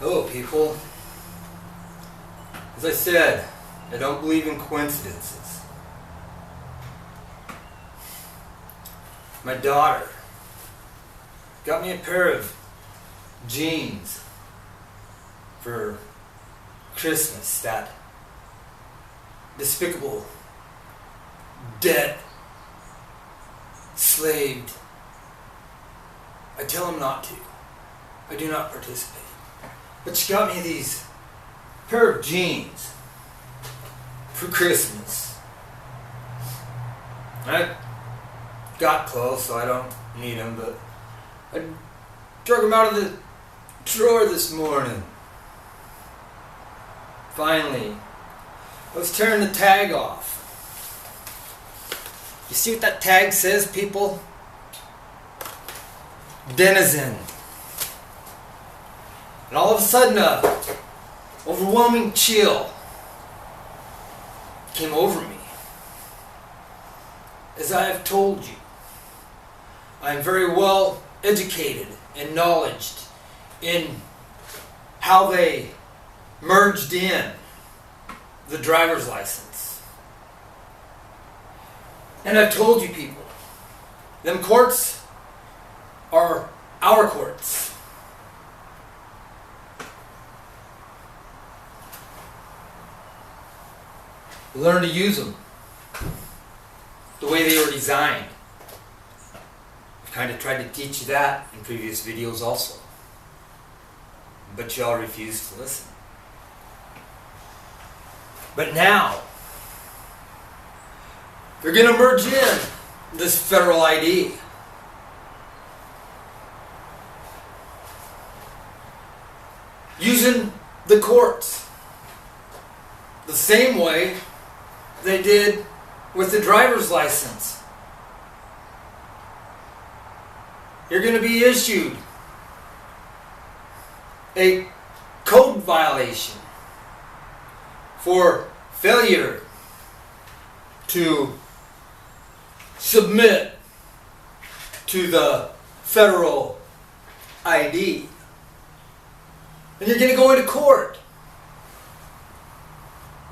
Hello, people. As I said, I don't believe in coincidences. My daughter got me a pair of jeans for Christmas. That despicable, dead, slaved. I tell him not to. I do not participate. But she got me these pair of jeans for Christmas. I got clothes, so I don't need them, but I drug them out of the drawer this morning. Finally, I was tearing the tag off. You see what that tag says, people? Denizen. And all of a sudden, a overwhelming chill came over me. As I have told you, I am very well educated and knowledged in how they merged in the driver's license. And I've told you people, them courts are our courts. Learn to use them the way they were designed. I've kind of tried to teach you that in previous videos also. But y'all refuse to listen. But now, they're going to merge in this federal ID. Using the courts. The same way they did with the driver's license. You're going to be issued a code violation for failure to submit to the federal ID. And you're going to go into court.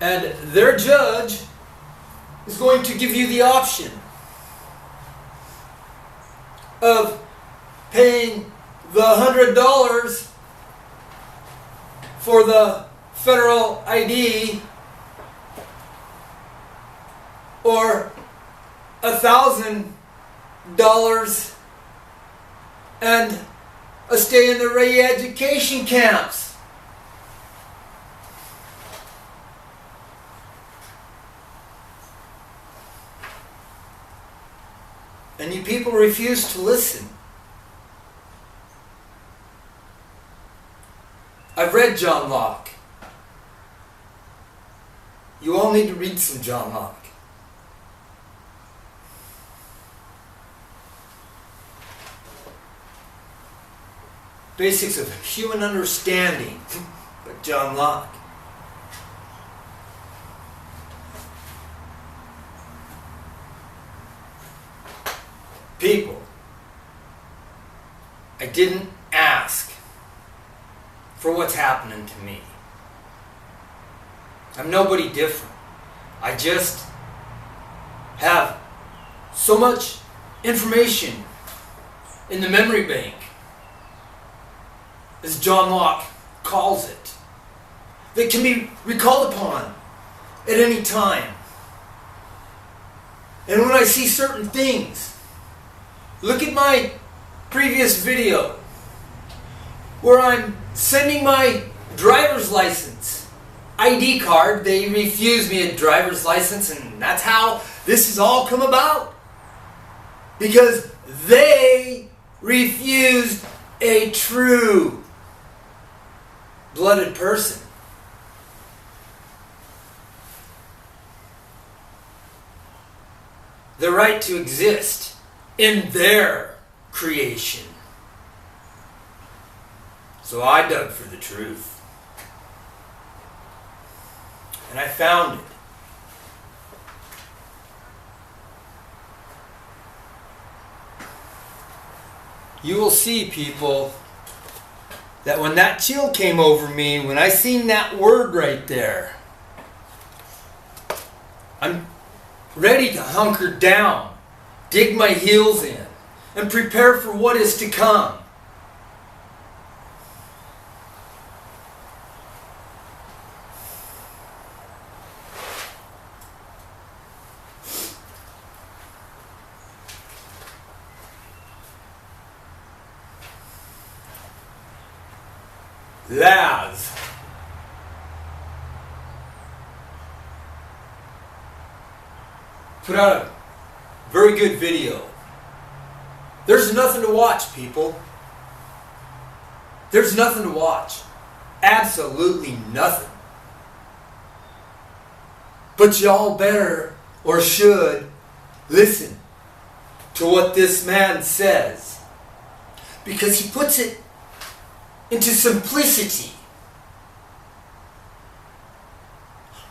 And their judge is going to give you the option of paying the $100 for the federal ID or $1,000 and a stay in the re-education camps. And you people refuse to listen. I've read John Locke. You all need to read some John Locke. Basics of Human Understanding by John Locke. People, I didn't ask for what's happening to me. I'm nobody different. I just have so much information in the memory bank, as John Locke calls it, that can be recalled upon at any time. And when I see certain things, look at my previous video where I'm sending my driver's license ID card. They refused me a driver's license, and that's how this has all come about. Because they refused a true blooded person. The right to exist in their creation. So I dug for the truth. And I found it. You will see, people, that when that chill came over me, when I seen that word right there, I'm ready to hunker down, dig my heels in, and prepare for what is to come. Laz. Put out a very good video. There's nothing to watch, people. There's nothing to watch. Absolutely nothing. But y'all better or should listen to what this man says, because he puts it into simplicity.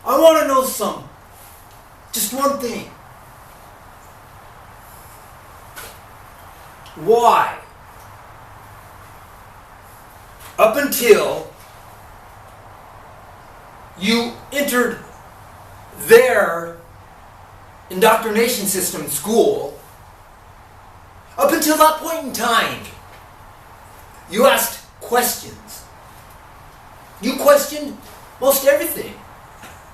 I want to know just one thing. Why, up until you entered their indoctrination system in school, up until that point in time, you asked questions. You questioned most everything.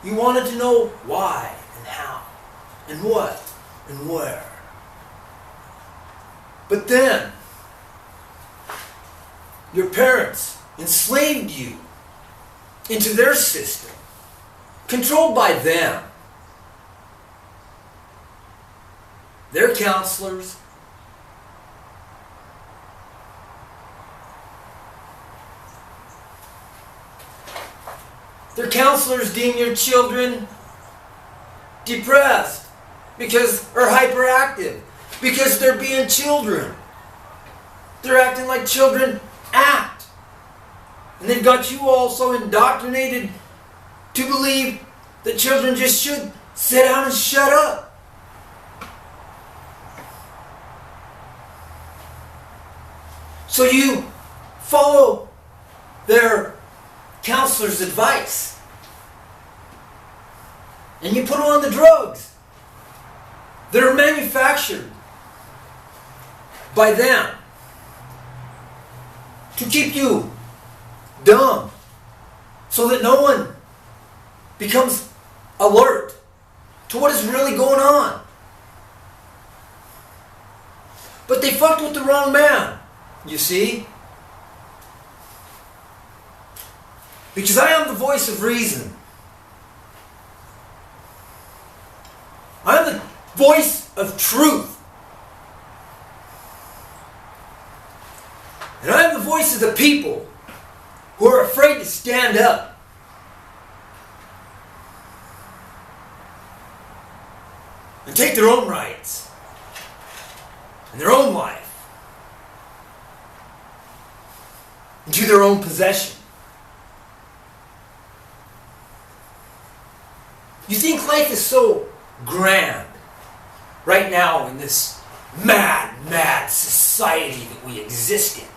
You wanted to know why and how and what and where. But then, your parents enslaved you into their system, controlled by them. Their counselors, deem your children depressed or hyperactive because they're being children. They're acting like children act. And they've got you all so indoctrinated to believe that children just should sit down and shut up. So you follow their counselor's advice. And you put on the drugs that are manufactured by them to keep you dumb, so that no one becomes alert to what is really going on. But they fucked with the wrong man, you see? Because I am the voice of reason. I am the voice of truth. And I am the voice of the people who are afraid to stand up. And take their own rights and their own life into their own possession. You think life is so grand right now in this mad society that we exist in?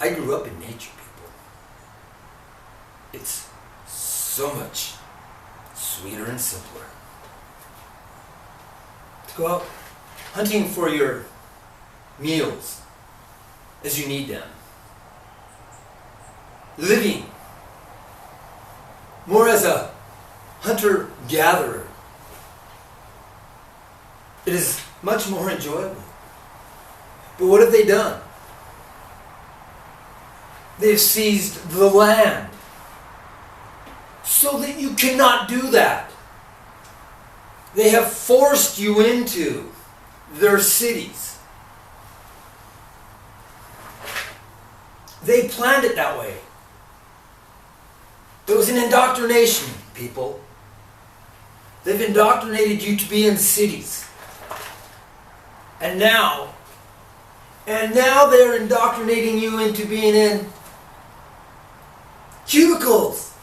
I grew up in nature, people. It's so much sweeter and simpler to go out hunting for your meals as you need them. Living more as a hunter-gatherer. It is much more enjoyable. But what have they done? They've seized the land so that you cannot do that. They have forced you into their cities. They planned it that way. It was an indoctrination, people. They've indoctrinated you to be in cities. And now they're indoctrinating you into being in cubicles.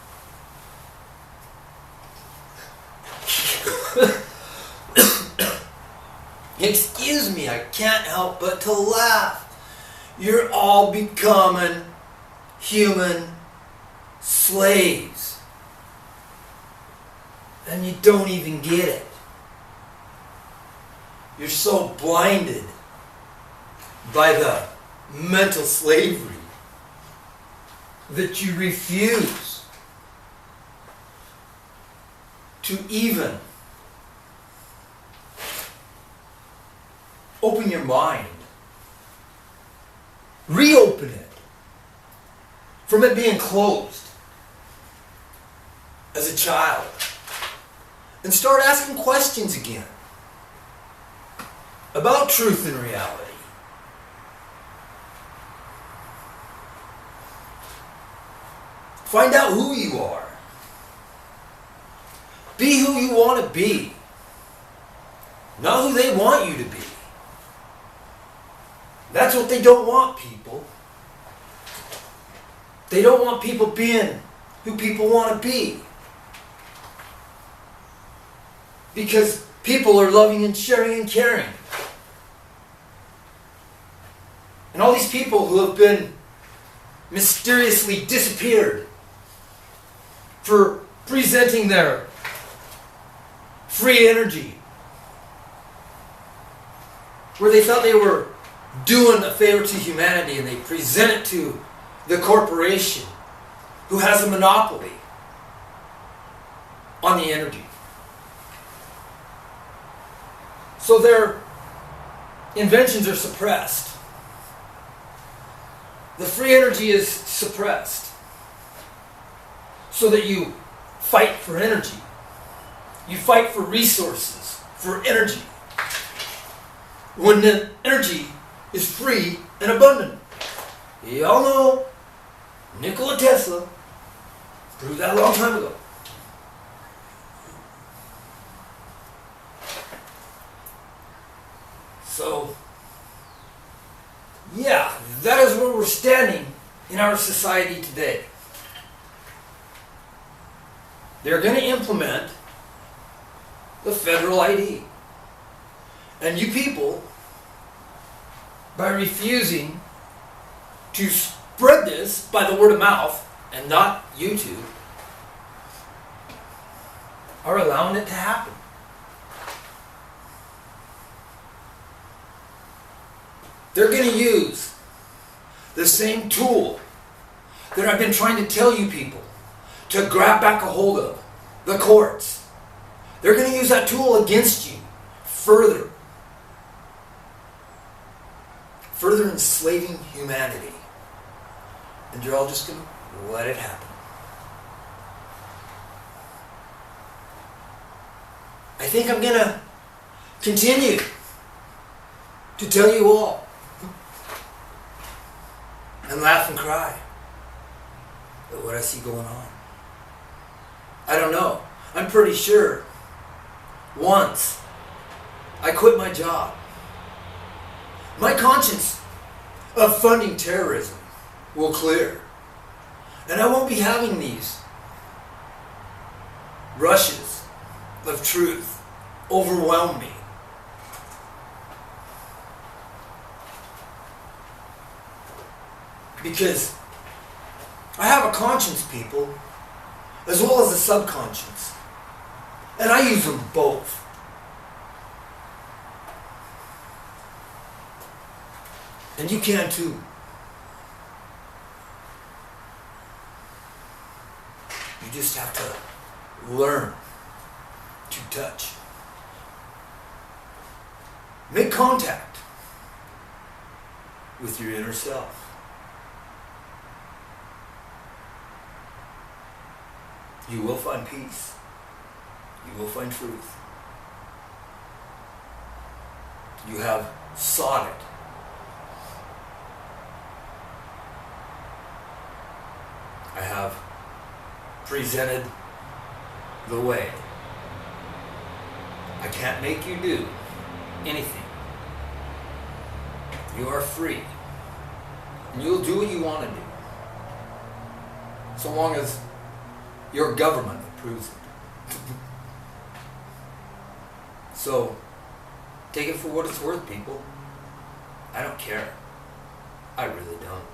Excuse me, I can't help but to laugh. You're all becoming human slaves. And you don't even get it. You're so blinded by the mental slavery that you refuse to even open your mind, reopen it from it being closed as a child, and start asking questions again about truth and reality. Find out who you are. Be who you want to be, not who they want you to be. That's what they don't want, people. They don't want people being who people want to be. Because people are loving and sharing and caring. And all these people who have been mysteriously disappeared for presenting their free energy, where they thought they were doing a favor to humanity, and they present it to the corporation who has a monopoly on the energy. So their inventions are suppressed. The free energy is suppressed so that you fight for energy. You fight for resources, for energy. When the energy is free and abundant. You all know Nikola Tesla proved that a long time ago. So, yeah, that is where we're standing in our society today. They're going to implement the federal ID. And you people, by refusing to spread this by the word of mouth and not YouTube, are allowing it to happen. They're going to use the same tool that I've been trying to tell you people to grab back a hold of, the courts. They're going to use that tool against you further enslaving humanity. And you're all just going to let it happen. I think I'm going to continue to tell you all and laugh and cry at what I see going on. I don't know. I'm pretty sure once I quit my job, my conscience of funding terrorism will clear. And I won't be having these rushes of truth overwhelm me. Because I have a conscience, people, as well as a subconscious. And I use them both. And you can too. You just have to learn to touch. Make contact with your inner self. You will find peace. You will find truth. You have sought it. I have presented the way. I can't make you do anything. You are free. And you'll do what you want to do. So long as your government approves it. So, take it for what it's worth, people. I don't care. I really don't.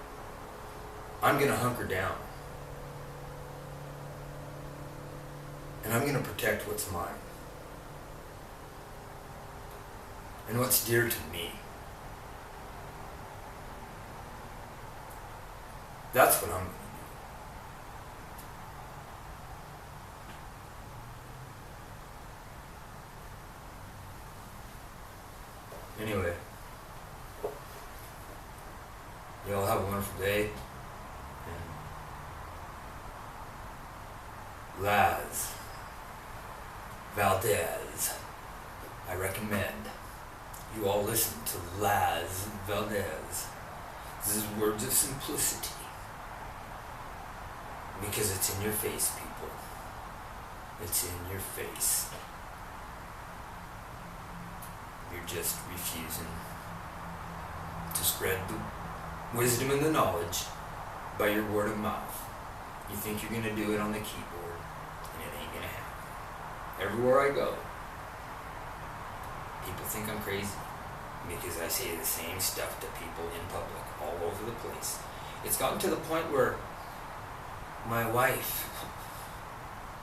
I'm going to hunker down. And I'm going to protect what's mine. And what's dear to me. That's what I'm going to do. Anyway, you all have a wonderful day. And Valdes, I recommend you all listen to Valdes. This is words of simplicity. Because it's in your face, people. It's in your face. You're just refusing to spread the wisdom and the knowledge by your word of mouth. You think you're going to do it on the keyboard, and it ain't going to happen. Everywhere I go, people think I'm crazy because I say the same stuff to people in public all over the place. It's gotten to the point where my wife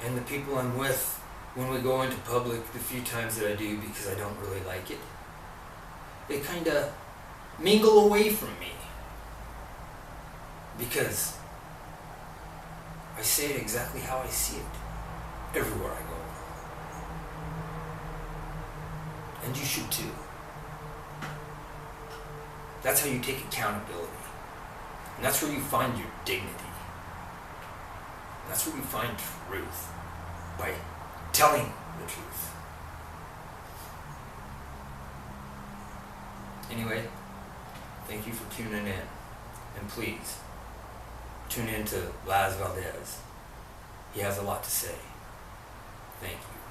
and the people I'm with, when we go into public, the few times that I do because I don't really like it, they kind of mingle away from me because I say it exactly how I see it everywhere I go. And you should too. That's how you take accountability. And that's where you find your dignity. And that's where you find truth. By telling the truth. Anyway, thank you for tuning in. And please, tune in to Valdes. He has a lot to say. Thank you.